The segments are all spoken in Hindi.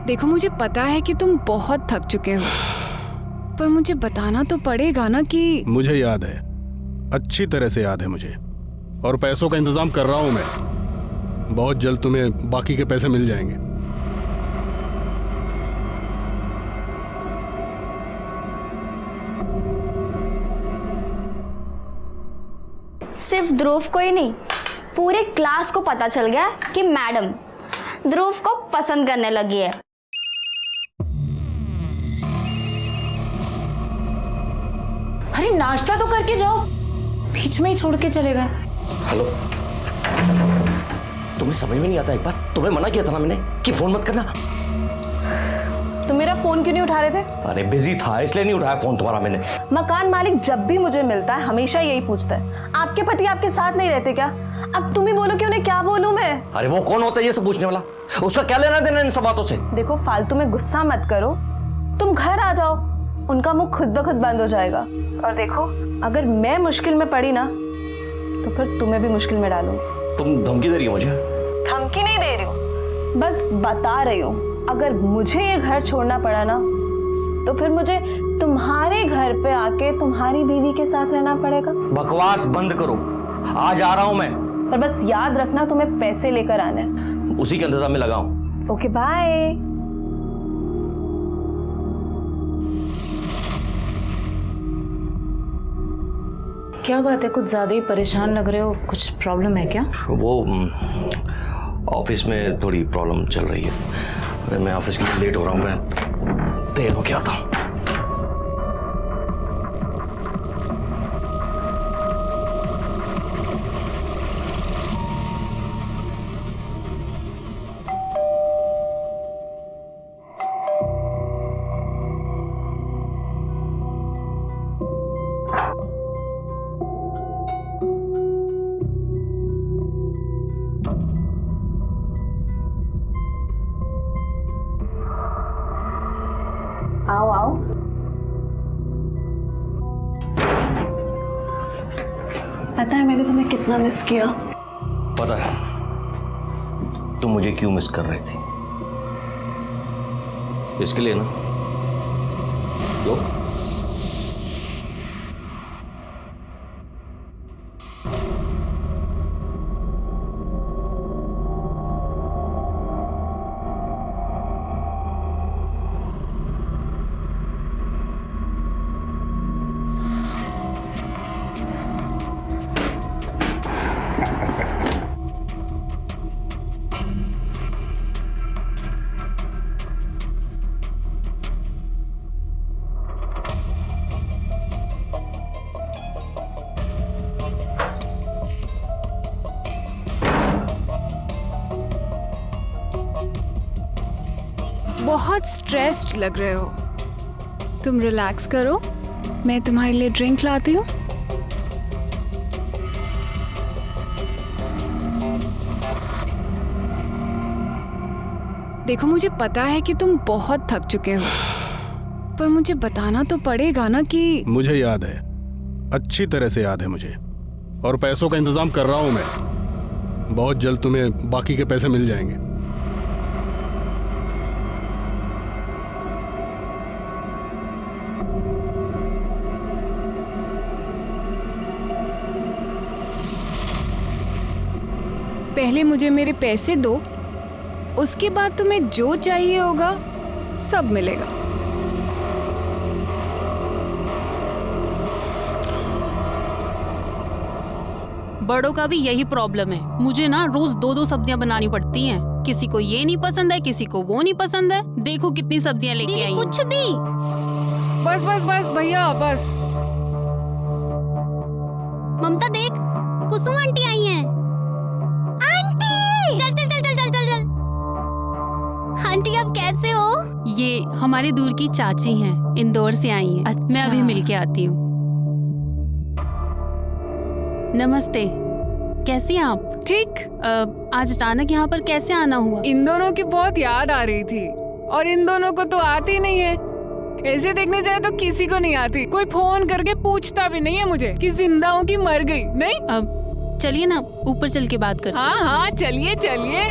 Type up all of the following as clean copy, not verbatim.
देखो मुझे पता है कि तुम बहुत थक चुके हो, पर मुझे बताना तो पड़ेगा ना कि। मुझे याद है, अच्छी तरह से याद है मुझे, और पैसों का इंतजाम कर रहा हूं मैं। बहुत जल्द तुम्हें बाकी के पैसे मिल जाएंगे। सिर्फ ध्रुव को ही नहीं, पूरे क्लास को पता चल गया कि मैडम ध्रुव को पसंद करने लगी है। अरे नाश्ता तो करके जाओ, बीच में ही छोड़ के चले गए। हेलो, तुम्हें समझ में नहीं आता? एक बार तुम्हें मना किया था ना मैंने कि फोन मत करना। तो मेरा फोन क्यों नहीं उठा रहे थे? अरे बिजी था इसलिए नहीं उठाया फोन तुम्हारा मैंने। मकान मालिक जब भी मुझे मिलता है हमेशा यही पूछता है, आपके पति आपके साथ नहीं रहते क्या? अब तुम ही बोलो कि उन्हें क्या बोलूं मैं? अरे वो कौन होता है ये सब पूछने वाला? उसका क्या लेना देना इन सब बातों से? देखो फालतू में गुस्सा मत करो, तुम घर आ जाओ, उनका मुंह खुद ब खुद बंद हो जाएगा। और देखो अगर मैं मुश्किल में पड़ी ना तो फिर तुम्हें भी मुश्किल में डालूं। तुम धमकी दे रही हो मुझे? धमकी नहीं दे रही हूँ, बस बता रही हूँ अगर मुझे ये घर छोड़ना पड़ा ना तो फिर मुझे तुम्हारे घर पे आके तुम्हारी बीवी के साथ रहना पड़ेगा। बकवास बंद करो, आज आ रहा हूं मैं। पर बस याद रखना तुम्हें पैसे लेकर आने हैं। उसी के इंतजाम में लगा हूं। Okay bye. क्या बात है, कुछ ज्यादा ही परेशान लग रहे हो, कुछ प्रॉब्लम है क्या? वो ऑफिस में थोड़ी प्रॉब्लम चल रही है। अरे मैं ऑफिस के लिए लेट हो रहा हूँ, मैं देर हो गया था। आओ आओ। पता है मैंने तुम्हें कितना मिस किया। पता है तुम मुझे क्यों मिस कर रही थी? इसके लिए ना, लो बहुत स्ट्रेस्ड लग रहे हो, तुम रिलैक्स करो, मैं तुम्हारे लिए ड्रिंक लाती हूँ। देखो मुझे पता है कि तुम बहुत थक चुके हो, पर मुझे बताना तो पड़ेगा ना कि। मुझे याद है, अच्छी तरह से याद है मुझे, और पैसों का इंतजाम कर रहा हूं मैं। बहुत जल्द तुम्हें बाकी के पैसे मिल जाएंगे। पहले मुझे मेरे पैसे दो, उसके बाद तुम्हें जो चाहिए होगा सब मिलेगा। बड़ों का भी यही प्रॉब्लम है, मुझे ना रोज दो दो सब्जियां बनानी पड़ती हैं। किसी को ये नहीं पसंद है, किसी को वो नहीं पसंद है। देखो कितनी सब्जियां लेके आई। कुछ भी। बस बस बस भैया बस। ममता देख, कुसुम आंटी आई हैं। आंटी चल चल चल चल चल चल चल। आंटी आप कैसे हो? ये हमारे दूर की चाची हैं, इंदौर से आई हैं। अच्छा। मैं अभी मिलके आती हूँ। नमस्ते, कैसी हैं आप? ठीक। आज अचानक यहाँ पर कैसे आना हुआ? इन दोनों की बहुत याद आ रही थी, और इन दोनों को तो आती नहीं है। ऐसे देखने जाए तो किसी को नहीं आती। कोई फोन करके पूछता भी नहीं है मुझे कि जिंदा हूँ कि मर गई। नहीं, चलिए ना ऊपर चल के बात करते हैं। हाँ हाँ चलिए चलिए।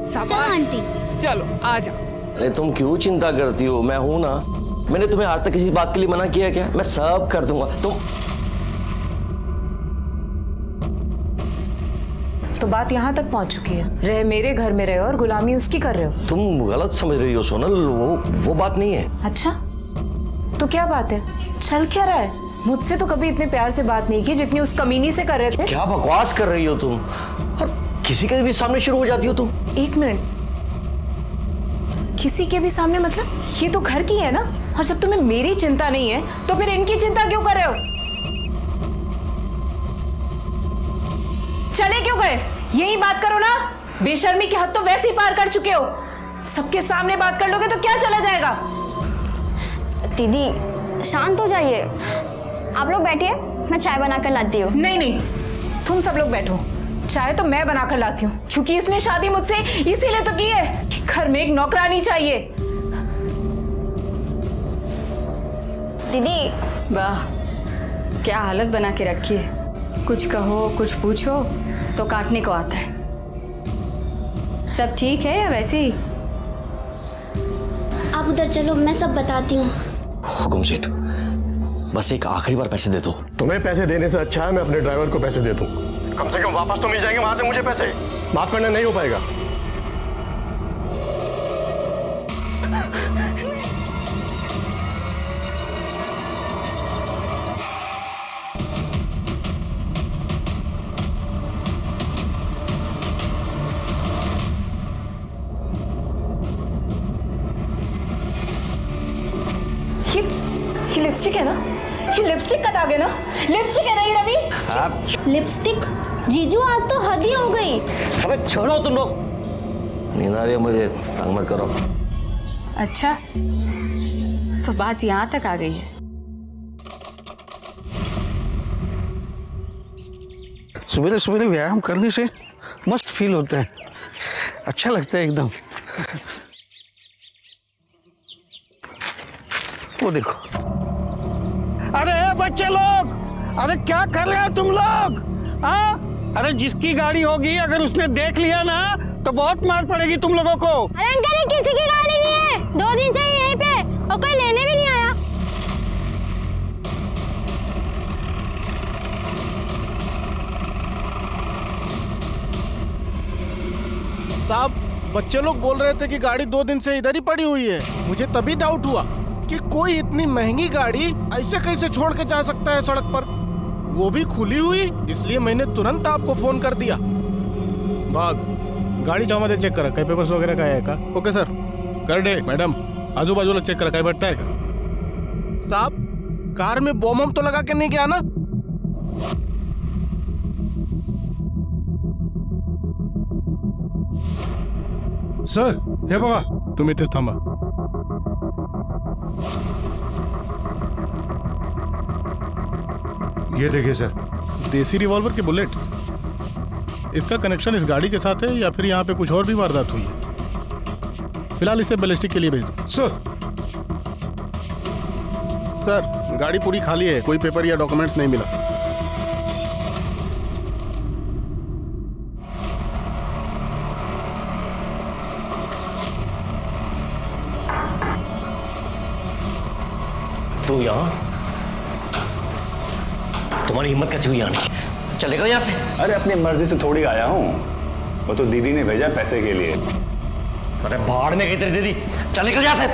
चलो आंटी। चलो आ जाओ। अरे तुम क्यों चिंता करती हो, मैं हूं ना। मैंने तुम्हें आज तक किसी बात के लिए मना किया क्या? मैं सब कर दूंगा। तो बात यहाँ तक पहुँच चुकी है, रहे मेरे घर में रहे और गुलामी उसकी कर रहे हो। तुम गलत समझ रही हो सोनल, वो बात नहीं है। अच्छा तो क्या बात है, चल क्या रहा है? मुझसे तो कभी इतने प्यार से बात नहीं की जितनी उस कमीनी से कर रहे थे। क्या बकवास कर रही हो तुम, और किसी के भी सामने शुरू हो जाती हो तुम। एक मिनट, किसी के भी सामने मतलब? ये तो घर की है ना, और जब तुम्हें मेरी चिंता नहीं है तो फिर इनकी चिंता क्यों कर रहे हो? चले क्यों गए? यही बात करो ना। बेशर्मी की हद तो वैसे ही पार कर चुके हो। सबके सामने बात कर लोगे तो क्या चला जाएगा? दीदी शांत हो जाइए, आप लोग बैठिए, मैं चाय बना कर लाती हूँ। नहीं नहीं, तुम सब लोग बैठो, चाय तो मैं बनाकर लाती हूँ, क्योंकि इसने शादी मुझसे इसीलिए तो की है कि घर में एक नौकरानी चाहिए। दीदी वाह, क्या हालत बना के रखी है। कुछ कहो कुछ पूछो तो काटने को आता है। सब ठीक है या वैसे ही? आप उधर चलो, मैं सब बताती हूँ। हुकुम सेठ, बस एक आखिरी बार पैसे दे दो। तुम्हें पैसे देने से अच्छा है मैं अपने ड्राइवर को पैसे दे दूं। कम से कम वापस तो मिल जाएंगे वहां से मुझे पैसे। माफ करना नहीं हो पाएगा। ये लिपस्टिक है ना? ये लिपस्टिक का दाग है ना? लिपस्टिक है ना ये रवि? लिपस्टिक? जीजू आज तो हद ही हो गई। अबे छोड़ो तुम लोग, नींद आ रही है मुझे, तंग मत करो। अच्छा तो बात यहाँ तक आ गई है। सवेरे सवेरे व्यायाम करने से मस्त फील होता है, अच्छा लगता है एकदम। वो देखो, अरे बच्चे लोग, अरे क्या कर रहे हो तुम लोग? हाँ, अरे जिसकी गाड़ी होगी अगर उसने देख लिया ना तो बहुत मार पड़ेगी तुम लोगों को। अरे अंकल ये किसी की गाड़ी नहीं है, 2 दिन से यहीं पे और कोई लेने भी नहीं आया। साहब, बच्चे लोग बोल रहे थे कि गाड़ी 2 दिन से इधर ही पड़ी हुई है। मुझे तभी डाउट हुआ कि कोई इतनी महंगी गाड़ी ऐसे कैसे छोड़ के जा सकता है सड़क पर, वो भी खुली हुई। इसलिए मैंने तुरंत आपको फोन कर दिया। भाग, गाड़ी जमा दे, चेक करा, कई पेपर्स वगैरह का है का? ओके सर, कर दे। मैडम आजू बाजू चेक करा, कहीं बैठता है का? साहब, कार में बम तो लगा के नहीं गया ना? सर हे बघा, तुम्ही इथेच थांबा। ये देखिए सर, देसी रिवॉल्वर के बुलेट्स। इसका कनेक्शन इस गाड़ी के साथ है या फिर यहाँ पे कुछ और भी वारदात हुई है? फिलहाल इसे बैलिस्टिक के लिए भेज दो। सर, गाड़ी पूरी खाली है, कोई पेपर या डॉक्यूमेंट्स नहीं मिला। तू यहाँ, तुम्हारी हिम्मत कैसे हुई आने की? चलेगा यहाँ से? अरे अपनी मर्जी से थोड़ी आया हूँ, वो तो दीदी ने भेजा पैसे के लिए। अरे भाड़ में गई तेरी दीदी, चल निकल यहाँ से,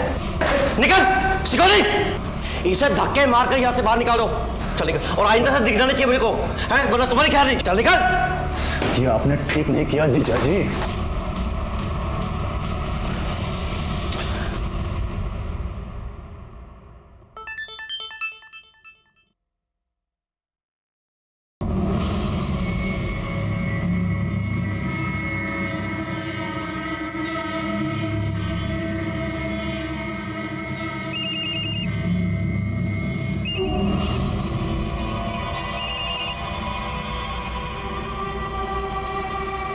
निकल। सिकोली, इसे धक्के मार कर यहाँ से बाहर निकालो, चल निकल। और आइंदा से दिखना नहीं चाहिए मेरे को, है वरना तुम्हारी ख्याल नहीं। चल निकल। ये आपने ठीक नहीं किया जीजा जी।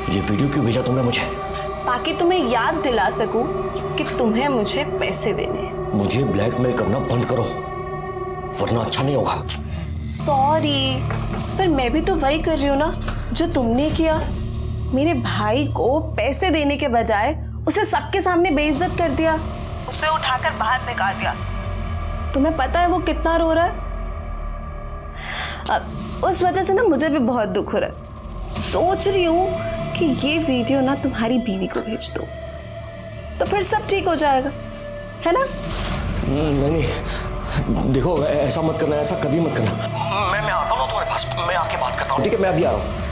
ये वीडियो क्यों भेजा तुमने मुझे? ताकि तुम्हें याद दिला सकूं कि तुम्हें मुझे पैसे देने हैं। मुझे ब्लैकमेल करना बंद करो, वरना अच्छा नहीं होगा। सॉरी, पर मैं भी तो वही कर रही हूँ ना जो तुमने किया। मेरे भाई को पैसे देने के बजाय उसे सबके सामने बेइज्जत कर दिया, उसे उठाकर बाहर फेंका दिया। तुम्हें पता है वो कितना रो रहा है? अब उस वजह से ना मुझे भी बहुत दुख हो रहा है। सोच रही हूँ कि ये वीडियो ना तुम्हारी बीवी को भेज दो, तो फिर सब ठीक हो जाएगा, है ना? नहीं, देखो ऐसा मत करना, ऐसा कभी मत करना। मैं आता हूँ तुम्हारे पास, मैं आके बात करता हूँ, ठीक है? मैं अभी आ रहा हूँ।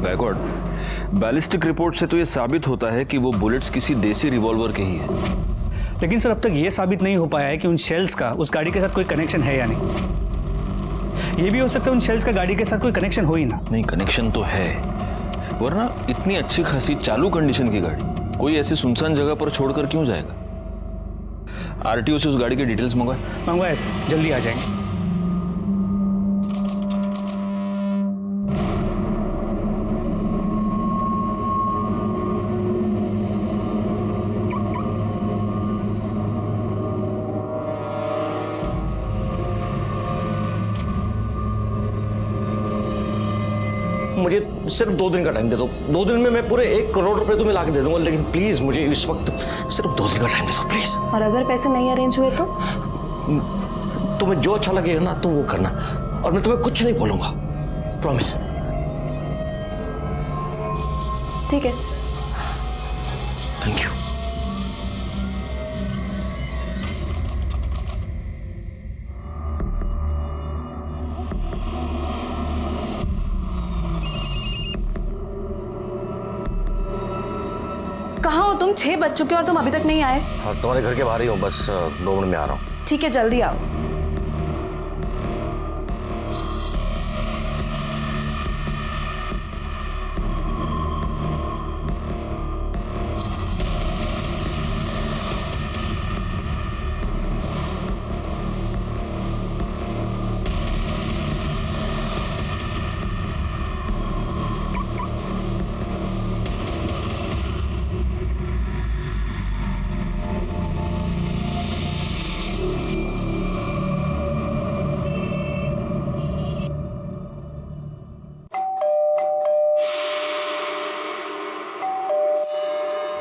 गायकवाड़, बैलिस्टिक रिपोर्ट से तो ये साबित होता है कि वो बुलेट्स किसी देसी रिवॉल्वर के ही है। लेकिन सर अब तक ये साबित नहीं हो पाया है कि उन शेल्स का उस गाड़ी के साथ कोई कनेक्शन है या नहीं। ये भी हो सकता है उन शेल्स का गाड़ी के साथ कोई कनेक्शन हो ही ना। नहीं, कनेक्शन तो है, वरना इतनी अच्छी खासी चालू कंडीशन की गाड़ी कोई ऐसी सुनसान जगह पर छोड़कर क्यों जाएगा? आरटीओ से उस गाड़ी के डिटेल्स मंगवाए सर, जल्दी आ जाएंगे। मुझे सिर्फ 2 दिन का टाइम दे दो। 2 दिन में मैं पूरे 1 करोड़ रुपए तुम्हें लाके दे दूंगा, लेकिन प्लीज मुझे इस वक्त सिर्फ 2 दिन का टाइम दे दो प्लीज। और अगर पैसे नहीं अरेंज हुए तो? तुम्हें जो अच्छा लगेगा ना तुम वो करना, और मैं तुम्हें कुछ नहीं बोलूंगा, प्रॉमिस। ठीक है। Thank you. कहाँ हो तुम? 6 बज चुके और तुम अभी तक नहीं आए। हाँ, तुम्हारे घर के बाहर ही हूँ, बस 2 मिनट में आ रहा हूँ। ठीक है, जल्दी आओ।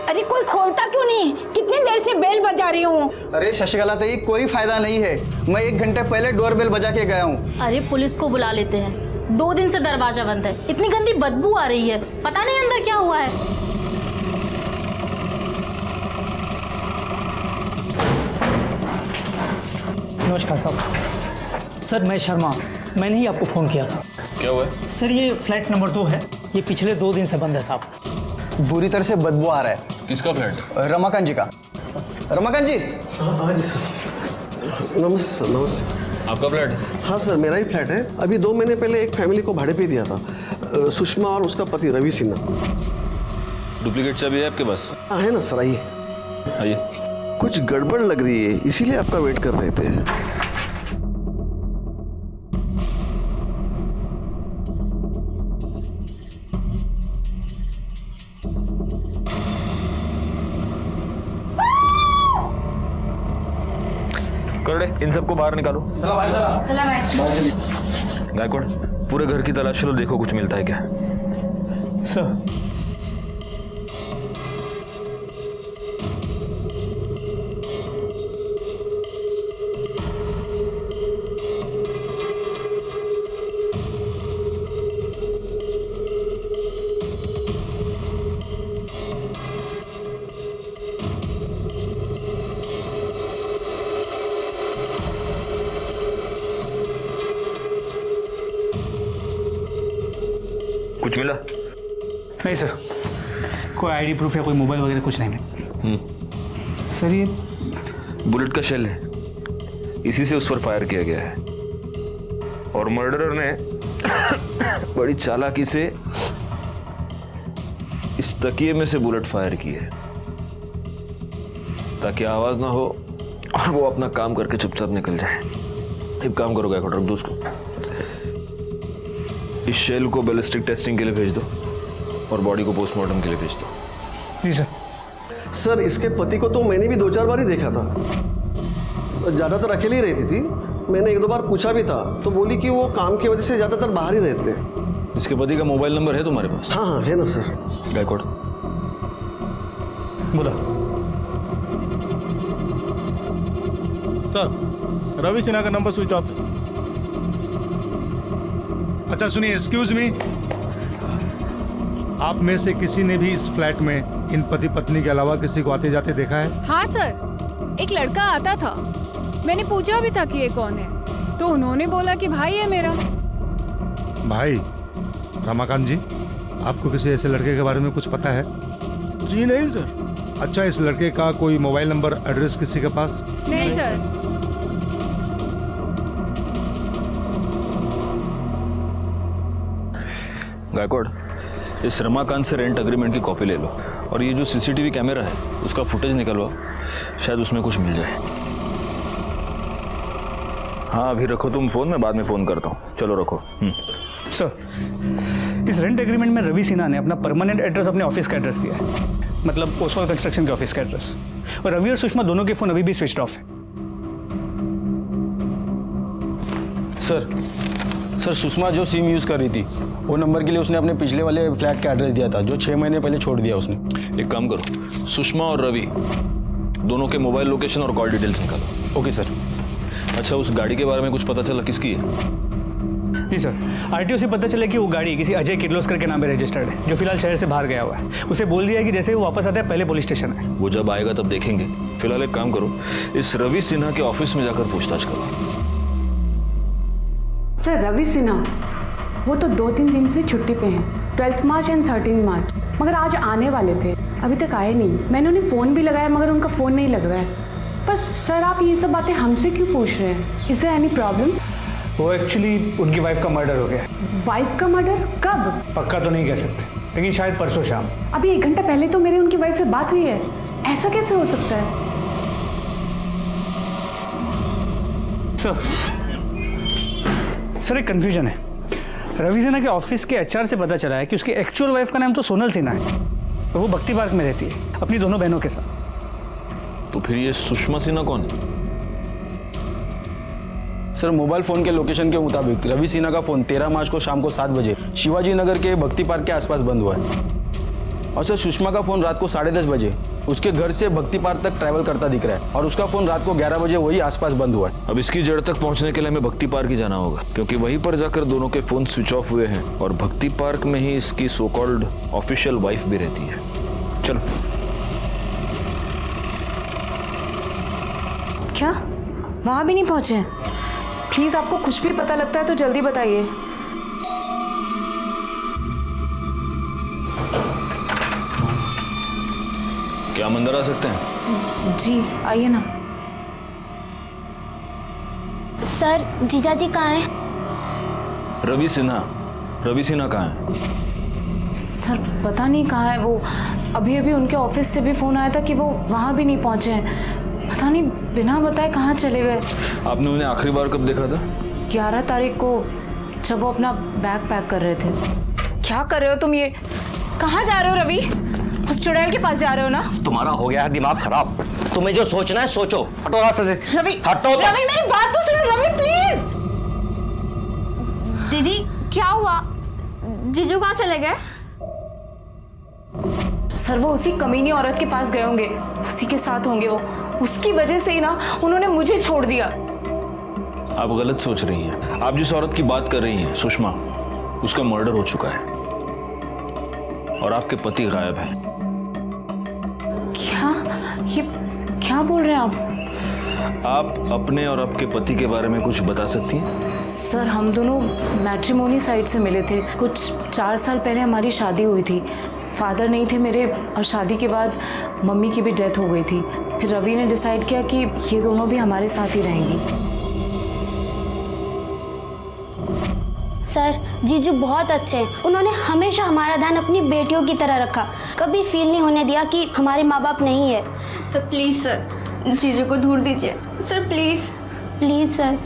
अरे कोई खोलता क्यों नहीं? कितनी देर से बेल बजा रही हूँ। अरे शशिकला ताई, कोई फायदा नहीं है। मैं 1 घंटे पहले डोर बेल बजा के गया हूँ। अरे पुलिस को बुला लेते हैं, 2 दिन से दरवाजा बंद है, इतनी गंदी बदबू आ रही है, पता नहीं अंदर क्या हुआ है। नमस्कार साहब। सर मैं शर्मा, मैंने ही आपको फोन किया था। क्या हुआ? सर ये फ्लैट नंबर 2 है, ये पिछले 2 दिन से बंद है साहब। बुरी तरह से बदबू आ रहा है। किसका फ्लैट? रमाकांत जी का। रमाकांत जी। हाँ जी सर। नमस्ते। आपका फ्लैट? हाँ सर, मेरा ही फ्लैट है। अभी 2 महीने पहले एक फैमिली को भाड़े पे दिया था, सुषमा और उसका पति रवि सिन्हा। डुप्लीकेट चाबी है आपके पास? हाँ है ना सर, आइए। आइए। कुछ गड़बड़ लग रही है, इसीलिए आपका वेट कर रहे थे। करड़े, इन सबको बाहर निकालो। चला भाई। गायकवाड़, पूरे घर की तलाश लो, देखो कुछ मिलता है क्या। सर कुछ मिला? नहीं सर, कोई आईडी प्रूफ या कोई मोबाइल वगैरह कुछ नहीं। सर ये बुलेट का शेल है, इसी से उस पर फायर किया गया है, और मर्डरर ने बड़ी चालाकी से इस तकिए में से बुलेट फायर की है ताकि आवाज ना हो और वो अपना काम करके चुपचाप निकल जाए। एक काम करो गायकवाड़, रख दो उसको। इस शेल को बैलिस्टिक टेस्टिंग के लिए भेज दो और बॉडी को पोस्टमार्टम के लिए भेज दो। जी सर। सर इसके पति को तो मैंने भी 2-4 बार ही देखा था, ज्यादातर अकेली रहती थी, मैंने एक दो बार पूछा भी था तो बोली कि वो काम की वजह से ज्यादातर बाहर ही रहते हैं। इसके पति का मोबाइल नंबर है तुम्हारे पास? हाँ हाँ है ना सर। गायकवाड़ बोला। सर रवि सिन्हा का नंबर स्विच ऑफ है। अच्छा सुनिए, एक्सक्यूज मी, आप में से किसी ने भी इस फ्लैट में इन पति पत्नी के अलावा किसी को आते जाते देखा है? हाँ सर, एक लड़का आता था, मैंने पूछा भी था कि ये कौन है, तो उन्होंने बोला कि भाई है मेरा। भाई? रमाकांत जी, आपको किसी ऐसे लड़के के बारे में कुछ पता है? जी नहीं सर। अच्छा, इस लड़के का कोई मोबाइल नंबर, एड्रेस किसी के पास? नहीं सर। गायकवाड़, इस रमाकांत से रेंट एग्रीमेंट की कॉपी ले लो और ये जो सीसीटीवी कैमरा है उसका फुटेज निकलवाओ, शायद उसमें कुछ मिल जाए। हाँ अभी रखो तुम फोन, में बाद में फोन करता हूँ। चलो रखो। सर, इस रेंट एग्रीमेंट में रवि सिन्हा ने अपना परमानेंट एड्रेस अपने ऑफिस का एड्रेस दिया है, मतलब ओसवाल कंस्ट्रक्शन के ऑफिस का एड्रेस। और रवि और सुषमा दोनों के फोन अभी भी स्विच ऑफ है। सर सुषमा जो सिम यूज कर रही थी वो नंबर के लिए उसने अपने पिछले वाले फ्लैट का एड्रेस दिया था जो 6 महीने पहले छोड़ दिया उसने। एक काम करो, सुषमा और रवि दोनों के मोबाइल लोकेशन और कॉल डिटेल्स निकालो। Okay sir. अच्छा, उस गाड़ी के बारे में कुछ पता चला किसकी है? जी सर, आरटीओ से पता चला कि वो गाड़ी किसी अजय किर्लोस्कर के नाम पे रजिस्टर्ड है, जो फिलहाल शहर से बाहर गया हुआ है। उसे बोल दिया है कि जैसे ही वो वापस आता है पहले पुलिस स्टेशन है। वो जब आएगा तब देखेंगे। फिलहाल एक काम करो, इस रवि सिन्हा के ऑफिस में जाकर पूछताछ करो। सर रवि सिन्हा वो तो 2-3 दिन से छुट्टी पे हैं, 12 मार्च एंड 13 मार्च, मगर आज आने वाले थे, अभी तक आए नहीं। मैंने उन्हें फ़ोन भी लगाया मगर उनका फ़ोन नहीं लग रहा है। बस सर आप ये सब बातें हमसे क्यों पूछ रहे हैं? Is there any problem? वो एक्चुअली उनकी वाइफ का मर्डर हो गया। वाइफ का मर्डर? कब? पक्का तो नहीं कह सकते, लेकिन शायद परसों शाम। अभी 1 घंटा पहले तो मेरी उनकी वाइफ से बात हुई है, ऐसा कैसे हो सकता है? सर एक कंफ्यूजन है। रवि सिन्हा के ऑफिस के एचआर से पता चला है कि उसकी एक्चुअल वाइफ का नाम तो सोनल सिन्हा है और वो भक्ति पार्क में रहती है अपनी दोनों बहनों के साथ। तो फिर ये सुषमा सिन्हा कौन है? सर मोबाइल फोन के लोकेशन के मुताबिक रवि सिन्हा का फोन 13 मार्च को शाम को 7 बजे शिवाजी नगर के भक्ति पार्क के आसपास बंद हुआ है। और सर सुषमा का फोन रात को 10:30 बजे उसके घर से भक्ति पार्क तक ट्रैवल करता दिख रहा है और उसका फोन रात को 11 बजे वही आसपास बंद हुआ है। अब इसकी जड़ तक पहुंचने के लिए हमें भक्ति पार्क ही जाना होगा, क्योंकि वहीं पर जाकर दोनों के फोन स्विच ऑफ हुए हैं और भक्ति पार्क में ही इसकी सो कॉल्ड ऑफिशियल वाइफ भी रहती है। चलो। क्या वहां भी नहीं पहुंचे? प्लीज आपको कुछ भी पता लगता है तो जल्दी बताइए। क्या हम अंदर आ सकते हैं? जी आइए ना। सर जीजा जी कहाँ हैं? रवि सिन्हा कहाँ है? सर पता नहीं कहाँ है वो। अभी अभी उनके ऑफिस से भी फोन आया था कि वो वहां भी नहीं पहुंचे हैं। पता नहीं बिना बताए कहाँ चले गए। आपने उन्हें आखिरी बार कब देखा था? 11 तारीख को, जब वो अपना बैग पैक कर रहे थे। क्या कर रहे हो तुम? ये कहाँ जा रहे हो रवि? उस चुड़ैल के पास जा रहे हो ना? तुम्हारा हो गया है दिमाग खराब। तुम्हें जो सोचना है सोचो। हटो रास्ते से। रवि, हटो। रवि मेरी बात तो सुनो रवि प्लीज। दीदी क्या हुआ? जीजू कहाँ चले गए? सर वो उसी कमीनी औरत के पास गए होंगे, उसी के साथ होंगे वो। उसकी वजह से ही ना उन्होंने मुझे छोड़ दिया। आप गलत सोच रही हैं। आप जिस औरत की बात कर रही हैं सुषमा, उसका मर्डर हो चुका है और आपके पति गायब हैं। ये क्या बोल रहे हैं आप अपने और आपके पति के बारे में कुछ बता सकती हैं? सर हम दोनों मैट्रिमोनी साइट से मिले थे। कुछ 4 साल पहले हमारी शादी हुई थी। फादर नहीं थे मेरे और शादी के बाद मम्मी की भी डेथ हो गई थी। फिर रवि ने डिसाइड किया कि ये दोनों भी हमारे साथ ही रहेंगी। सर जीजू बहुत अच्छे हैं, उन्होंने हमेशा हमारा ध्यान अपनी बेटियों की तरह रखा, कभी फील नहीं होने दिया कि हमारे माँ बाप नहीं है। सर प्लीज़ सर जीजू को दूर दीजिए सर, प्लीज़ प्लीज़ सर।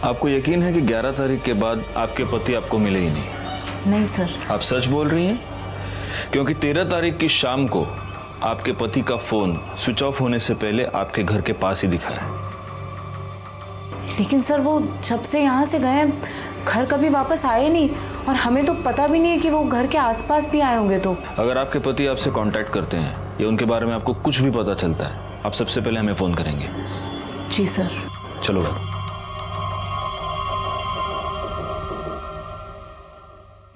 आपको यकीन है कि 11 तारीख के बाद आपके पति आपको मिले ही नहीं? नहीं सर। आप सच बोल रही हैं? क्योंकि 13 तारीख की शाम को आपके पति का फोन स्विच ऑफ होने से पहले आपके घर के पास ही दिखा है। लेकिन सर वो जब से यहाँ से गए घर कभी वापस आए नहीं, और हमें तो पता भी नहीं है कि वो घर के आसपास भी आए होंगे। तो अगर आपके पति आपसे कांटेक्ट करते हैं या उनके बारे में आपको कुछ भी पता चलता है, आप सबसे पहले हमें फोन करेंगे। जी सर। चलो बैठो।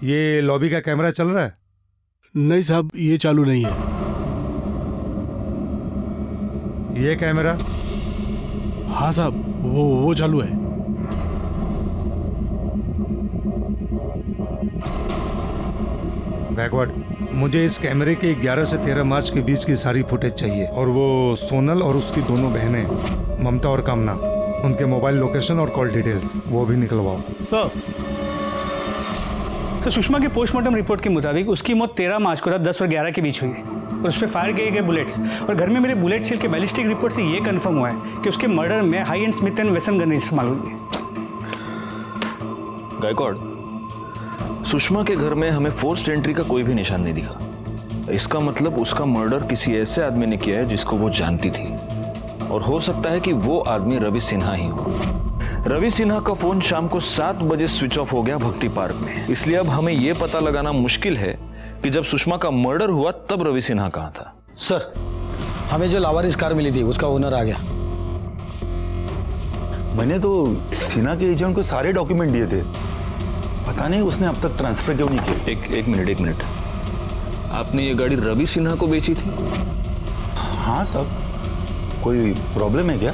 ये लॉबी का कैमरा चल रहा है? नहीं साहब, ये चालू नहीं है। ये कैमरा? हाँ साहब, वो चालू है। बैकवर्ड, मुझे इस कैमरे के 11 से 13 मार्च के बीच की सारी फुटेज चाहिए, और वो सोनल और उसकी दोनों बहनें ममता और कामना, उनके मोबाइल लोकेशन और कॉल डिटेल्स वो भी निकलवाओ। सर, तो सुषमा के पोस्टमार्टम रिपोर्ट के मुताबिक उसकी मौत 13 मार्च को रात 10 और 11 के बीच हुई है, और उस पर फायर किए गए बुलेट्स और घर में मेरे बुलेट सेल के बैलिस्टिक रिपोर्ट से ये कंफर्म हुआ है कि उसके मर्डर में high and Smith and Wesson gun इस्तेमाल हुई है। गायकवाड़, सुषमा के घर में हमें फोर्स्ड एंट्री का कोई भी निशान नहीं दिखा। इसका मतलब उसका मर्डर किसी ऐसे आदमी ने किया है जिसको वो जानती थी, और हो सकता है कि वो आदमी रवि सिन्हा ही हो। रवि सिन्हा का फोन शाम को 7 बजे स्विच ऑफ हो गया भक्ति पार्क में, इसलिए अब हमें यह पता लगाना मुश्किल है कि जब सुषमा का मर्डर हुआ तब रवि सिन्हा कहाँ था। सर, हमें जो लावारिस कार मिली थी उसका ओनर आ गया। मैंने तो सिन्हा के एजेंट को सारे डॉक्यूमेंट दिए थे, पता नहीं उसने अब तक ट्रांसफर क्यों नहीं किया। एक मिनट, आपने ये गाड़ी रवि सिन्हा को बेची थी? हाँ सर, कोई प्रॉब्लम है क्या?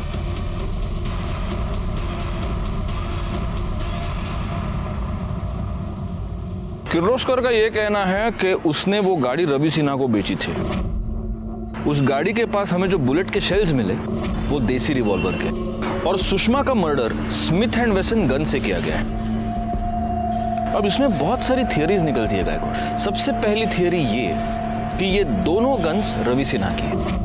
किर्लोस्कर का यह कहना है कि उसने वो गाड़ी रवि सिन्हा को बेची थी। उस गाड़ी के पास हमें जो बुलेट के शेल्स मिले वो देसी रिवॉल्वर के, और सुषमा का murder Smith and Wesson gun से किया गया है। अब इसमें बहुत सारी थियरीज निकलती है गायकवाड़। सबसे पहली थियरी ये कि ये दोनों गन्स रवि सिन्हा की है।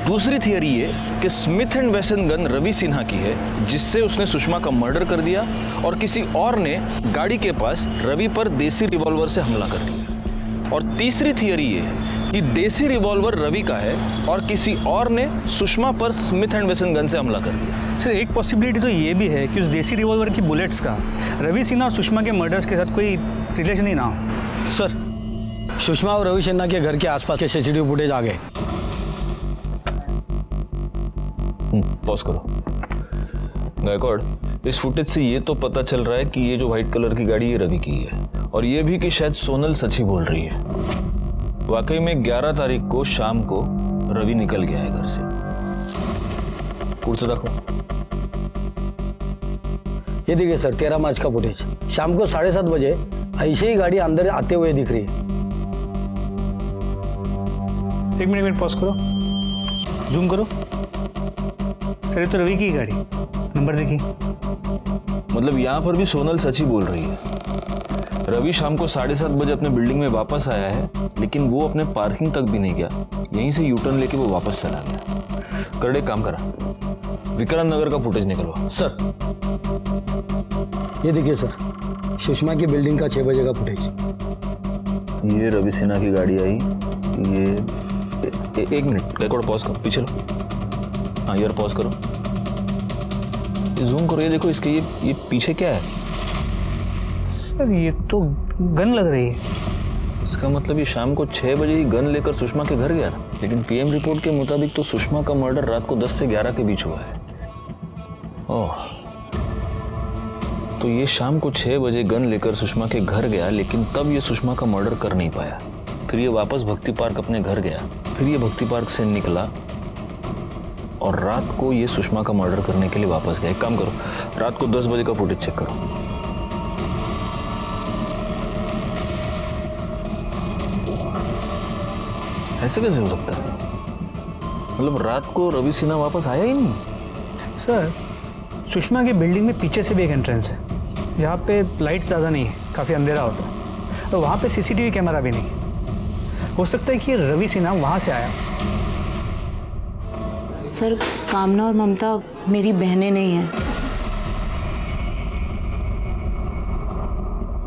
दूसरी थियरी ये कि Smith and Wesson gun Ravi Sinha की है जिससे उसने सुषमा का मर्डर कर दिया, और किसी और ने गाड़ी के पास रवि पर देसी रिवॉल्वर से हमला कर दिया। और तीसरी थियरी ये कि देसी रिवॉल्वर रवि का है और किसी और ने सुषमा पर स्मिथ एंड वेसन गन से हमला कर दिया। सर, एक पॉसिबिलिटी तो ये भी है कि उस देसी रिवॉल्वर की बुलेट्स का रवि सिन्हा और सुषमा के मर्डर्स के साथ कोई रिलेशन ही ना हो। सर, सुषमा और रवि सिन्हा के घर के आसपास के सीसीटीवी फुटेज आ गए। पॉज करो। गायकवाड़, इस फुटेज से ये तो पता चल रहा है कि ये जो व्हाइट कलर की गाड़ी ये रवि की है, और ये भी कि शायद सोनल सच ही बोल रही है। वाकई में 11 तारीख को शाम को रवि निकल गया है घर से। कुर्सी रखो। ये देखिए सर, 13 मार्च का फुटेज शाम को 7:30 बजे ऐसे ही गाड़ी अंदर आते हुए दिख रही है। एक मिनट पॉज करो, जूम करो। सर, ये तो रवि की गाड़ी, नंबर देखिए। मतलब यहाँ पर भी सोनल सच ही बोल रही है। रवि शाम को 7:30 बजे अपने बिल्डिंग में वापस आया है, लेकिन वो अपने पार्किंग तक भी नहीं गया, यहीं से यूटर्न लेके वो वापस चला गया। करड़े काम करा, विक्रांत नगर का फुटेज निकलवा। सर, ये देखिए सर, सुषमा की बिल्डिंग का 6 बजे का फुटेज। ये रवि सिन्हा की गाड़ी आई। ये एक मिनट, गायकवाड़ पॉज करो, पीछे लो। हाँ यार, पॉज करो, जूम करो। ये देखो, इसके ये पीछे क्या है? सर, ये तो गन लग रही है। इसका मतलब ये शाम को 6 बजे ही गन लेकर सुषमा के घर गया था, लेकिन पीएम रिपोर्ट के मुताबिक तो सुषमा का मर्डर रात को 10 से 11 के बीच हुआ है। ओह, तो ये शाम को 6 बजे गन लेकर सुषमा के घर गया, लेकिन तब ये सुषमा का मर्डर कर नहीं पाया। फिर ये वापस भक्ति पार्क अपने घर गया, फिर ये भक्ति पार्क से निकला और रात को ये सुषमा का मर्डर करने के लिए वापस गया। एक काम करो, रात को 10 बजे का फुटेज चेक करो। ऐसे कैसे हो सकता है? मतलब रात को रवि सिन्हा वापस आया ही नहीं? सर, सुषमा की बिल्डिंग में पीछे से भी एक एंट्रेंस है, यहाँ पे लाइट ज़्यादा नहीं है, काफ़ी अंधेरा होता है, और वहाँ पे सीसीटीवी कैमरा भी नहीं है। हो सकता है कि रवि सिन्हा वहाँ से आया। सर, कामना और ममता मेरी बहनें नहीं हैं।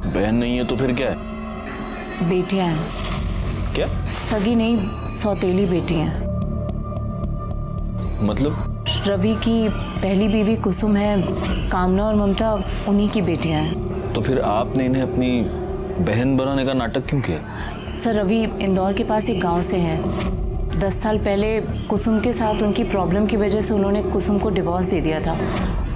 बहन नहीं है तो फिर क्या है? बेटियां हैं। क्या? सगी नहीं, सौतेली बेटी हैं। मतलब रवि की पहली बीवी कुसुम है, कामना और ममता उन्हीं की बेटियां हैं। तो फिर आपने इन्हें अपनी बहन बनाने का नाटक क्यों किया? सर, रवि इंदौर के पास एक गांव से हैं। 10 साल पहले कुसुम के साथ उनकी प्रॉब्लम की वजह से उन्होंने कुसुम को डिवोर्स दे दिया था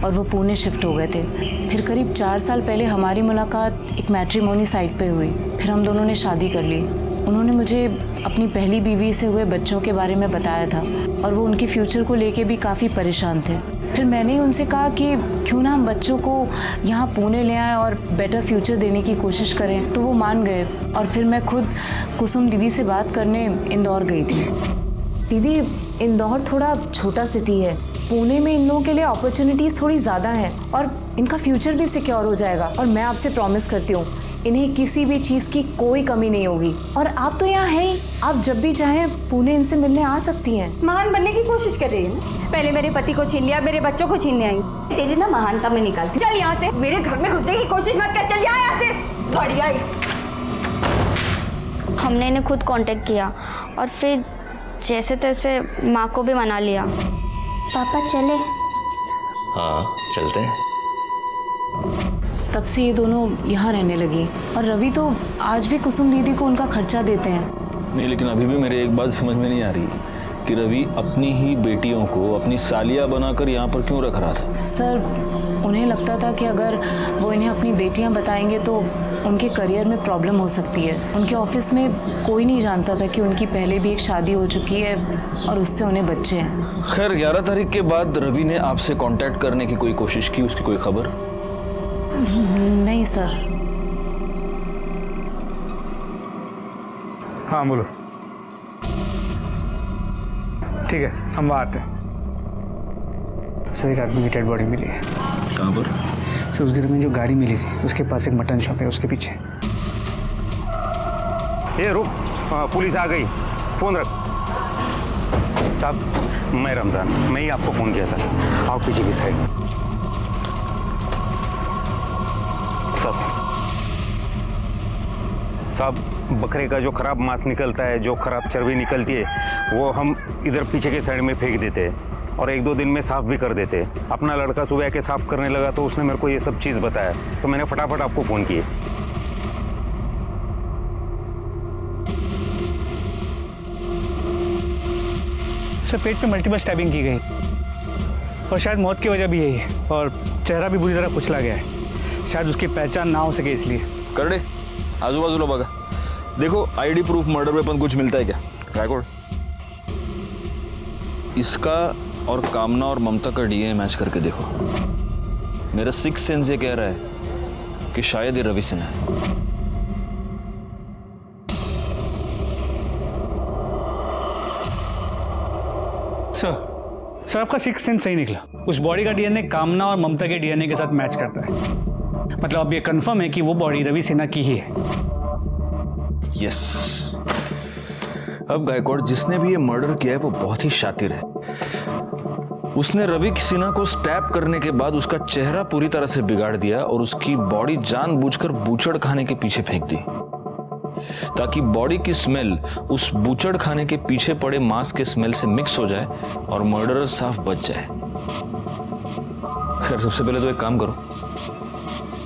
और वो पुणे शिफ्ट हो गए थे। फिर करीब 4 साल पहले हमारी मुलाकात एक मैट्रिमोनी साइट पे हुई। फिर हम दोनों ने शादी कर ली। उन्होंने मुझे अपनी पहली बीवी से हुए बच्चों के बारे में बताया था और वो उनके फ्यूचर को लेके भी काफ़ी परेशान थे। फिर मैंने उनसे कहा कि क्यों ना हम बच्चों को यहाँ पुणे ले आएं और बेटर फ्यूचर देने की कोशिश करें, तो वो मान गए। और फिर मैं खुद कुसुम दीदी से बात करने इंदौर गई थी। दीदी, इंदौर थोड़ा छोटा सिटी है, पुणे में इन लोगों के लिए अपॉर्चुनिटीज़ थोड़ी ज़्यादा हैं और इनका फ्यूचर भी सिक्योर हो जाएगा। और मैं आपसे प्रॉमिस करती हूँ इन्हें किसी भी चीज़ की कोई कमी नहीं होगी। और आप तो यहाँ हैं ही, आप जब भी चाहें पुणे इनसे मिलने आ सकती हैं। महान बनने की कोशिश कर रही है ना? पहले मेरे पति को छीन लिया, मेरे बच्चों को छीनने आई। तेरी ना महानता में निकालती। चल यहाँ से, मेरे घर में घुसने की कोशिश मत कर। चल यहाँ से, बढ़िया ही। हमने इन्हें खुद कांटेक्ट किया और फिर जैसे तैसे माँ को भी मना लिया। पापा चले? हाँ चलते हैं। तब से ये दोनों यहाँ रहने लगी और रवि तो आज भी कुसुम दीदी को उनका खर्चा देते हैं। नहीं, लेकिन अभी भी मेरे एक बात समझ में नहीं आ रही कि रवि अपनी ही बेटियों को अपनी सालिया बनाकर यहाँ पर क्यों रख रहा था? सर, उन्हें लगता था कि अगर वो इन्हें अपनी बेटियाँ बताएंगे तो उनके करियर में प्रॉब्लम हो सकती है। उनके ऑफिस में कोई नहीं जानता था कि उनकी पहले भी एक शादी हो चुकी है और उससे उन्हें बच्चे हैं। खैर, 11 तारीख के बाद रवि ने आपसे कांटेक्ट करने की कोई कोशिश की? उसकी कोई खबर? नहीं सर। हाँ बोलो। ठीक है, हम वहाँ आते हैं। सर, एक आदमी की डेड बॉडी मिली है। कहाँ पर? सर, उस दिन में जो गाड़ी मिली थी उसके पास एक मटन शॉप है, उसके पीछे। ये रुक, पुलिस आ गई, फोन रख। साहब, मैं रमज़ान, मैं ही आपको फ़ोन किया था। आओ पीछे की साइड। साहब, बकरे का जो खराब मांस निकलता है, जो खराब चर्बी निकलती है, वो हम इधर पीछे के साइड में फेंक देते हैं और 1-2 दिन में साफ भी कर देते हैं। अपना लड़का सुबह आके साफ करने लगा तो उसने मेरे को ये सब चीज़ बताया, तो मैंने फटाफट आपको फ़ोन किया। सर, पेट पे मल्टीपल स्टैबिंग की गई और शायद मौत की वजह भी यही है और चेहरा भी बुरी तरह कुचला गया है। शायद उसकी पहचान ना हो सके इसलिए। कर दे, आजू बाजू लो बगा। देखो, आईडी प्रूफ, मर्डर वेपन कुछ मिलता है क्या? रिकॉर्ड इसका और कामना और ममता का डीएनए मैच करके देखो। मेरा 6th सेंस ये कह रहा है कि शायद ये रवि सिन्हा है। सर, आपका 6th सेंस सही निकला। उस बॉडी का डीएनए कामना और ममता के डीएनए के साथ मैच करता है। मतलब अब ये कंफर्म है कि वो बॉडी रवि सिन्हा की ही है। यस। अब गायकवाड़, जिसने भी ये मर्डर किया है वो बहुत ही शातिर है। उसने रवि सिन्हा को स्टैब करने के बाद उसका चेहरा पूरी तरह से बिगाड़ दिया और उसकी बॉडी जानबूझकर बूचड़ खाने के पीछे फेंक दी, ताकि बॉडी की स्मेल उस बूचड़ खाने के पीछे पड़े मांस के स्मेल से मिक्स हो जाए और मर्डरर साफ बच जाए। खैर, सबसे पहले तो एक काम करो,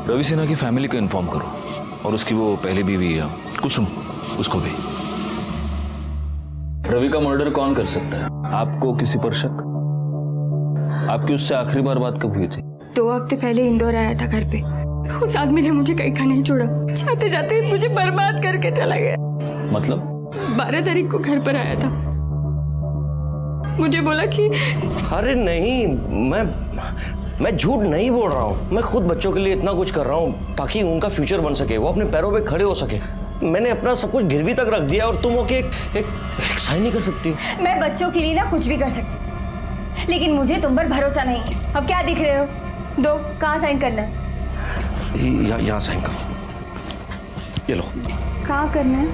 रवि सिन्हा की फैमिली को इन्फॉर्म करो और उसकी वो पहली बीवी है कुसुम, उसको भी। रवि का मर्डर कौन कर सकता है? आपको किसी पर शक? आपकी उससे आखिरी बार बात कब हुई थी? 2 हफ्ते पहले इंदौर आया था घर पे। उस आदमी ने मुझे कहीं का नहीं छोड़ा, जाते जाते मुझे बर्बाद करके चला गया। मतलब? 12 तारीख को घर पर आया था, मुझे बोला कि अरे नहीं, मैं झूठ नहीं बोल रहा हूँ। मैं खुद बच्चों के लिए इतना कुछ कर रहा हूँ ताकि उनका फ्यूचर बन सके, वो अपने पैरों पे खड़े हो सके। मैंने अपना सब कुछ गिरवी तक रख दिया और तुम होके एक साइन नहीं कर सकती हो। मैं बच्चों के लिए ना कुछ भी कर सकती, लेकिन मुझे तुम पर भरोसा नहीं है। अब क्या दिख रहे हो? दो, कहाँ साइन करना है? यहाँ साइन करो। ये लो। कहाँ करना है?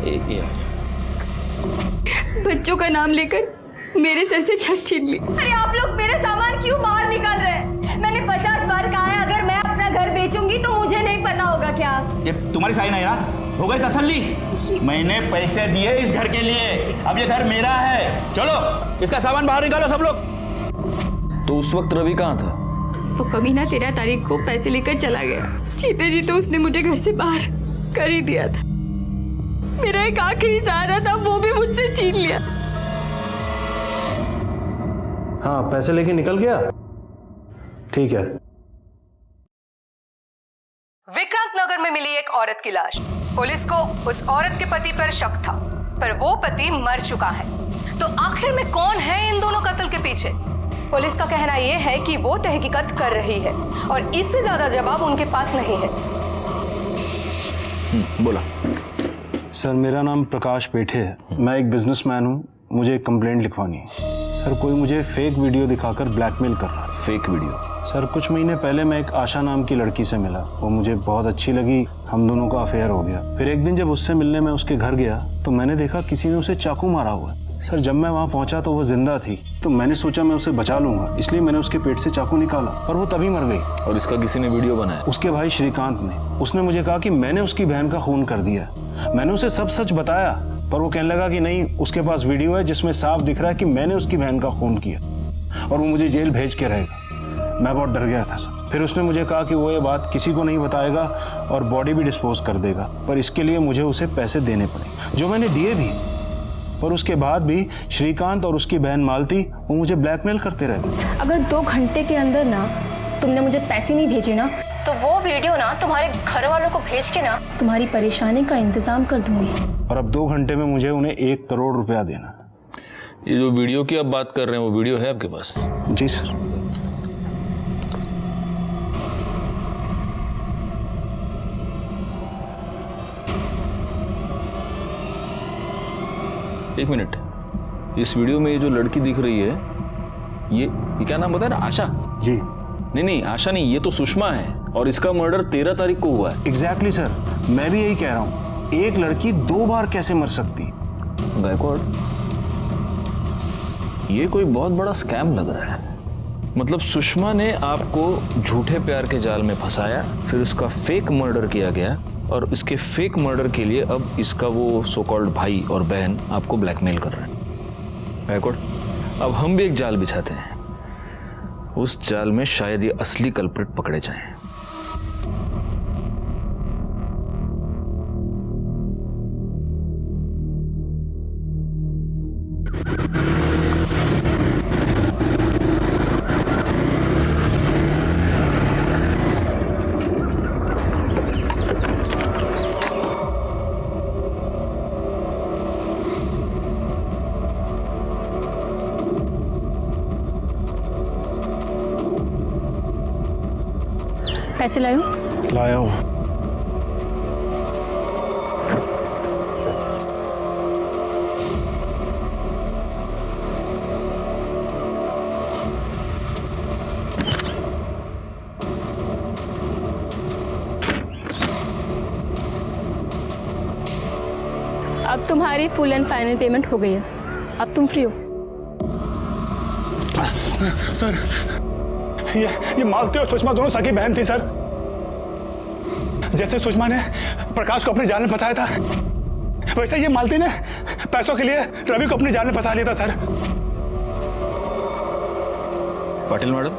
बच्चों का नाम लेकर मेरे सर से छत छीन ली। अरे आप लोग मेरा सामान क्यों बाहर निकाल रहे हैं? मैंने 50 बार कहा है, अगर मैं अपना घर बेचूंगी तो मुझे नहीं पता होगा क्या? ये तुम्हारी साइन है यार, हो गई तसल्ली? मैंने पैसे दिए इस घर के लिए, अब ये घर मेरा है। चलो, इसका सामान बाहर निकालो सब लोग। तो उस वक्त रवि कहाँ था? वो कमीना 13 तारीख को पैसे लेकर चला गया। जीते जी तो उसने मुझे घर से बाहर कर ही दिया था। मेरा एक आखिरी सहारा था, वो भी मुझसे छीन लिया। हाँ, पैसे लेके निकल गया। ठीक है। विक्रांत नगर में मिली एक औरत की लाश। पुलिस को उस औरत के पति पर शक था, पर वो पति मर चुका है। तो आखिर में कौन है इन दोनों कत्ल के पीछे? पुलिस का कहना यह है कि वो तहकीकात कर रही है और इससे ज्यादा जवाब उनके पास नहीं है। बोला। सर, मेरा नाम प्रकाश पेठे है। मैं एक बिजनेसमैन हूँ। मुझे एक कंप्लेंट लिखवानी है। सर, कोई मुझे फेक वीडियो दिखाकर ब्लैकमेल कर रहा है। Fake video? सर, कुछ महीने पहले मैं एक आशा नाम की लड़की से मिला। वो मुझे बहुत अच्छी लगी, हम दोनों का अफेयर हो गया। फिर एक दिन जब उससे मिलने मैं उसके घर गया तो मैंने देखा किसी ने उसे चाकू मारा हुआ है। सर, जब मैं वहाँ पहुँचा तो वो जिंदा थी, तो मैंने सोचा मैं उसे बचा लूंगा, इसलिए मैंने उसके पेट से चाकू निकाला, पर वो तभी मर गई। और इसका किसी ने वीडियो बनाया? उसके भाई श्रीकांत ने। उसने मुझे कहा कि मैंने उसकी बहन का खून कर दिया। मैंने उसे सब सच बताया, पर वो कहने लगा कि नहीं, उसके पास वीडियो है जिसमें साफ दिख रहा है कि मैंने उसकी बहन का खून किया और वो मुझे जेल भेज के रहेगा। मैं बहुत डर गया था सर। फिर उसने मुझे कहा कि वो ये बात किसी को नहीं बताएगा और बॉडी भी डिस्पोज कर देगा, पर इसके लिए मुझे उसे पैसे देने पड़े, जो मैंने दिए भी। पर उसके बाद भी श्रीकांत और उसकी बहन मालती वो मुझे ब्लैकमेल करते रहे। अगर 2 घंटे के अंदर ना तुमने मुझे पैसे नहीं भेजे ना, तो वो वीडियो ना तुम्हारे घर वालों को भेज के ना तुम्हारी परेशानी का इंतजाम कर दूंगी। और अब 2 घंटे में मुझे उन्हें 1 करोड़ रुपया देना। ये जो वीडियो की आप बात कर रहे हैं, वो वीडियो है आपके पास? जी सर। एक मिनट, इस वीडियो में ये जो लड़की दिख रही है, ये क्या नाम बताया ना? आशा? जी। नहीं, आशा नहीं, ये तो सुषमा है और इसका मर्डर 13 तारीख को हुआ है। एग्जैक्टली सर, मैं भी यही कह रहा हूँ। एक लड़की 2 बार कैसे मर सकती? गायकवाड़, ये कोई बहुत बड़ा स्कैम लग रहा है। मतलब सुषमा ने आपको झूठे प्यार के जाल में फंसाया, फिर उसका फेक मर्डर किया गया और इसके फेक मर्डर के लिए अब इसका वो सो कॉल्ड भाई और बहन आपको ब्लैकमेल कर रहे हैं। गायकवाड़, अब हम भी एक जाल बिछाते हैं। उस जाल में शायद ये असली कल्प्रिट पकड़े जाएं। पैसे लायो? लाया हूँ। अब तुम्हारी फुल एंड फाइनल पेमेंट हो गई है, अब तुम फ्री हो। सर, ये मालती और सुषमा दोनों सगी बहन थी सर। जैसे सुषमा ने प्रकाश को अपने जाल में फंसाया था, वैसे ये मालती ने पैसों के लिए रवि को अपने जाल में फंसा लिया था सर। पाटिल मैडम,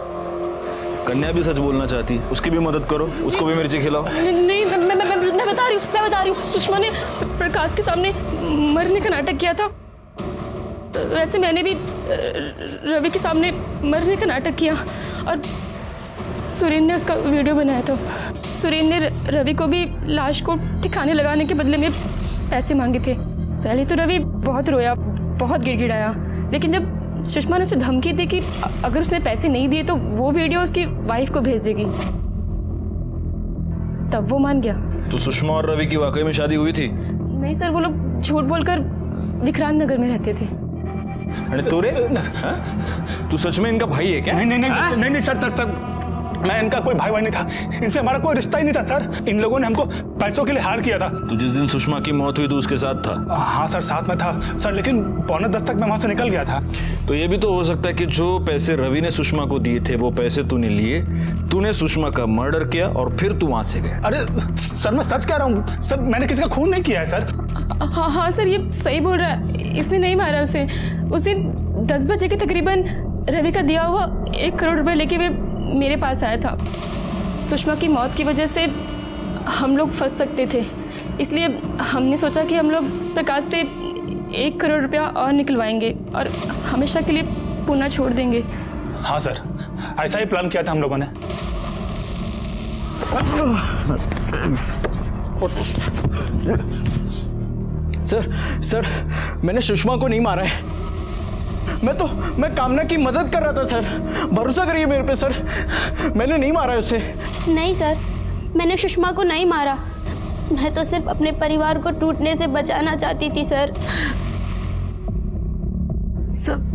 कन्या भी सच बोलना चाहती है, उसकी भी मदद करो, उसको भी मिर्ची खिलाओ। नहीं, मैं बता रही हूँ। सुषमा ने प्रकाश के सामने मरने का नाटक किया था, वैसे मैंने भी रवि के सामने मरने का नाटक किया और सुरेंद्र ने उसका वीडियो बनाया। तो सुरेंद्र ने रवि को भी लाश को ठिकाने लगाने के बदले में पैसे मांगे थे। पहले तो रवि बहुत रोया, बहुत गिड़गिड़ाया, लेकिन जब सुषमा ने उसे धमकी दी कि अगर उसने पैसे नहीं दिए तो वो वीडियो उसकी वाइफ को भेज देगी, तब वो मान गया। तो सुषमा और रवि की वाकई में शादी हुई थी? नहीं सर, वो लोग झूठ बोलकर विक्रांत नगर में रहते थे। अरे तोरे, तू सच में इनका भाई है क्या? नहीं सर, मैं इनका कोई भाई नहीं था। इनसे हमारा कोई रिश्ता ही नहीं था सर। इन लोगों ने हमको पैसों के लिए हार किया था। तो जिस दिन सुषमा की मौत हुई तो उसके साथ था? हाँ सर, साथ में था सर, लेकिन 9:45 तक मैं वहां से निकल गया था। तो ये भी तो हो सकता है कि जो पैसे रवि ने सुषमा को दिए थे वो पैसे तूने लिए, तूने सुषमा का मर्डर किया और फिर तू वहां से गया। अरे सर, मैं सच कह रहा हूँ सर, मैंने किसी का खून नहीं किया है सर। हाँ सर, ये सही बोल रहा है, इसने नहीं मारा उसे। उस दिन 10 बजे के तकरीबन रवि का दिया हुआ 1 करोड़ रुपए लेके वे मेरे पास आया था। सुषमा की मौत की वजह से हम लोग फंस सकते थे, इसलिए हमने सोचा कि हम लोग प्रकाश से 1 करोड़ रुपया और निकलवाएंगे और हमेशा के लिए पूना छोड़ देंगे। हाँ सर, ऐसा ही प्लान किया था हम लोगों ने। सर मैंने सुषमा को नहीं मारा है। मैं कामना की मदद कर रहा था सर, भरोसा करिए मेरे पे सर, मैंने नहीं मारा उसे। नहीं सर, मैंने सुषमा को नहीं मारा। मैं तो सिर्फ अपने परिवार को टूटने से बचाना चाहती थी सर। सब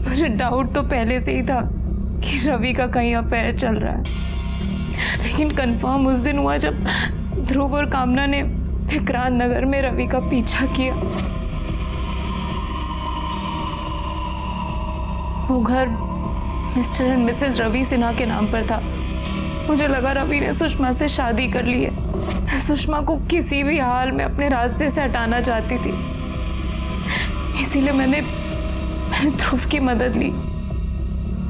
मुझे डाउट तो पहले से ही था कि रवि का कहीं अफेयर चल रहा है, लेकिन कंफर्म उस दिन हुआ जब ध्रुव और कामना ने विक्रांत नगर में रवि का पीछा किया। वो घर mister and missus Ravi Sinha के नाम पर था। मुझे लगा रवि ने सुषमा से शादी कर ली है। सुषमा को किसी भी हाल में अपने रास्ते से हटाना चाहती थी, इसीलिए मैंने ध्रुव की मदद ली,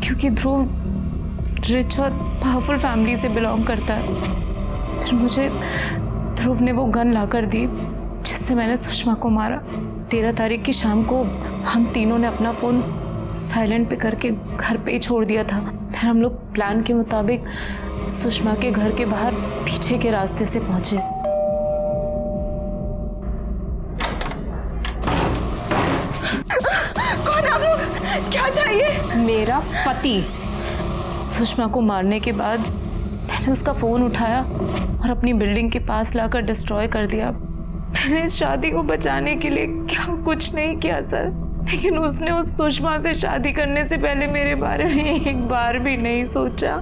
क्योंकि ध्रुव रिच और पावरफुल फैमिली से बिलोंग करता है। फिर मुझे ध्रुव ने वो गन लाकर दी जिससे मैंने सुषमा को मारा। 13 तारीख की शाम को हम तीनों ने अपना फ़ोन साइलेंट पे करके घर पे ही छोड़ दिया था। फिर हम लोग प्लान के मुताबिक सुषमा के घर के बाहर पीछे के रास्ते से पहुंचे। कौन आप लोग? क्या चाहिए? मेरा पति। सुषमा को मारने के बाद मैंने उसका फ़ोन उठाया और अपनी बिल्डिंग के पास लाकर डिस्ट्रॉय कर दिया। मैंने इस शादी को बचाने के लिए क्या कुछ नहीं किया सर, लेकिन उसने उस सुषमा से शादी करने से पहले मेरे बारे में एक बार भी नहीं सोचा।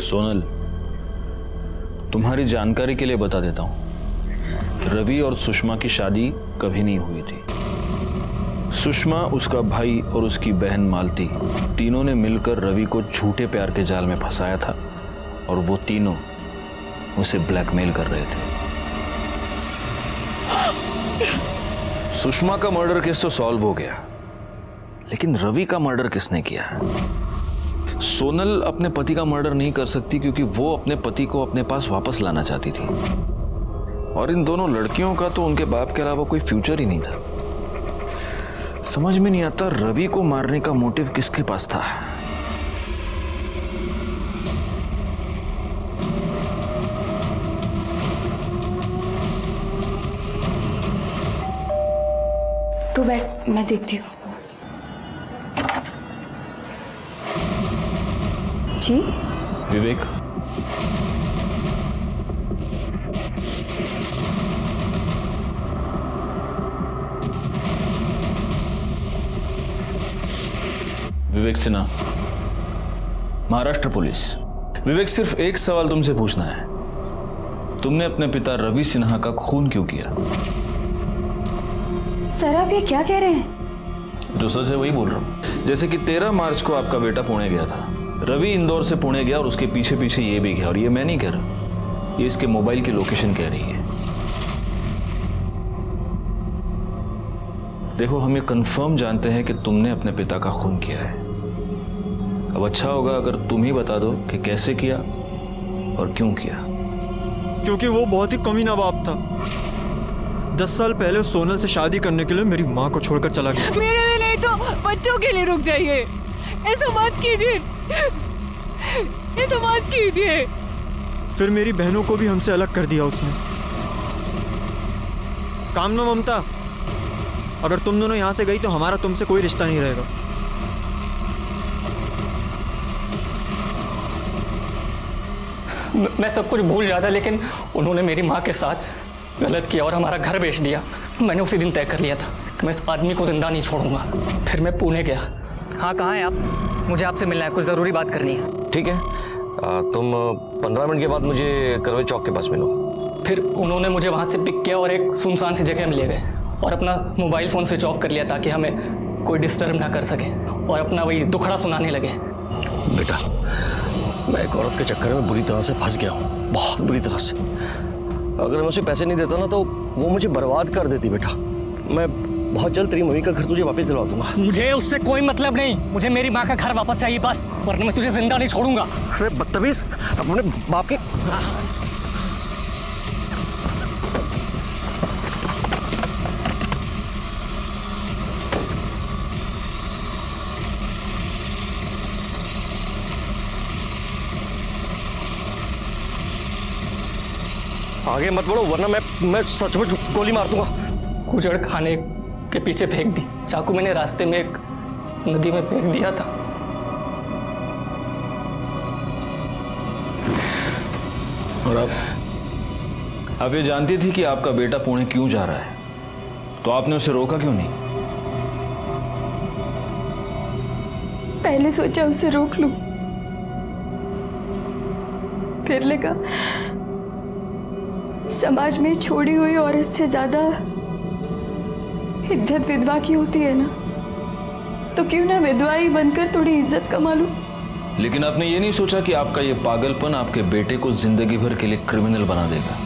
सोनल, तुम्हारी जानकारी के लिए बता देता हूं, रवि और सुषमा की शादी कभी नहीं हुई थी। सुषमा, उसका भाई और उसकी बहन मालती, तीनों ने मिलकर रवि को झूठे प्यार के जाल में फंसाया था और वो तीनों उसे ब्लैकमेल कर रहे थे। सुषमा का मर्डर केस तो सॉल्व हो गया, लेकिन रवि का मर्डर किसने किया? सोनल अपने पति का मर्डर नहीं कर सकती क्योंकि वो अपने पति को अपने पास वापस लाना चाहती थी, और इन दोनों लड़कियों का तो उनके बाप के अलावा कोई फ्यूचर ही नहीं था। समझ में नहीं आता रवि को मारने का मोटिव किसके पास था। तू बैठ, मैं देखती हूँ। जी विवेक, विवेक सिन्हा, महाराष्ट्र पुलिस। विवेक, सिर्फ एक सवाल तुमसे पूछना है, तुमने अपने पिता रवि सिन्हा का खून क्यों किया? सर आप ये क्या कह रहे हैं? जो सच है वही बोल रहा हूँ। जैसे कि 13 मार्च को आपका बेटा पुणे गया था, रवि इंदौर से पुणे गया और उसके पीछे पीछे ये भी गया, और ये मैं नहीं कह रहा, ये इसके मोबाइल की लोकेशन कह रही है। देखो, हम ये कंफर्म जानते हैं कि तुमने अपने पिता का खून किया है। अब अच्छा होगा अगर तुम ही बता दो कि कैसे किया और क्यों किया। क्योंकि वो बहुत ही कमीना बाप था। 10 साल पहले सोनल से शादी करने के लिए मेरी माँ को छोड़कर चला गया। मेरे लिए नहीं तो बच्चों के लिए रुक जाइए। ऐसा मत कीजिए, ऐसा मत कीजिए। फिर मेरी बहनों को भी हमसे अलग कर दिया उसने। कामना, ममता, अगर तुम दोनों यहाँ से गई तो हमारा तुमसे कोई रिश्ता नहीं रहेगा। मैं सब कुछ भूल जाता, लेकिन उन्होंने मेरी माँ के साथ गलत किया और हमारा घर बेच दिया। मैंने उसी दिन तय कर लिया था कि मैं इस आदमी को जिंदा नहीं छोड़ूंगा। फिर मैं पुणे गया। हाँ, कहाँ हैं आप? मुझे आपसे मिलना है, कुछ ज़रूरी बात करनी है। ठीक है, तुम 15 मिनट के बाद मुझे करवे चौक के पास मिलो। फिर उन्होंने मुझे वहाँ से पिक किया और एक सुनसान सी जगह में ले गए और अपना मोबाइल फ़ोन स्विच ऑफ कर लिया ताकि हमें कोई डिस्टर्ब ना कर सके, और अपना वही दुखड़ा सुनाने लगे। बेटा, मैं एक औरत के चक्कर में बुरी तरह से फंस गया हूँ, बहुत बुरी तरह से। अगर मैं उसे पैसे नहीं देता ना तो वो मुझे बर्बाद कर देती। बेटा, मैं बहुत जल्द तेरी मम्मी का घर तुझे वापस दिलवा दूंगा। मुझे उससे कोई मतलब नहीं, मुझे मेरी माँ का घर वापस चाहिए बस, वरना मैं तुझे जिंदा नहीं छोड़ूंगा। अरे बदतमीज, अपने बाप के आगे मत बढ़ो वरना मैं सचमुच गोली मार दूंगा। कुचड़ खाने के पीछे फेंक दी, चाकू मैंने रास्ते में एक नदी में फेंक दिया था। और आप ये जानती थी कि आपका बेटा पुणे क्यों जा रहा है, तो आपने उसे रोका क्यों नहीं? पहले सोचा उसे रोक लूं, फिर लगा समाज में छोड़ी हुई औरत से ज्यादा इज्जत विधवा की होती है ना, तो क्यों ना विधवा ही बनकर थोड़ी इज्जत कमा लूं। लेकिन आपने ये नहीं सोचा कि आपका ये पागलपन आपके बेटे को जिंदगी भर के लिए क्रिमिनल बना देगा।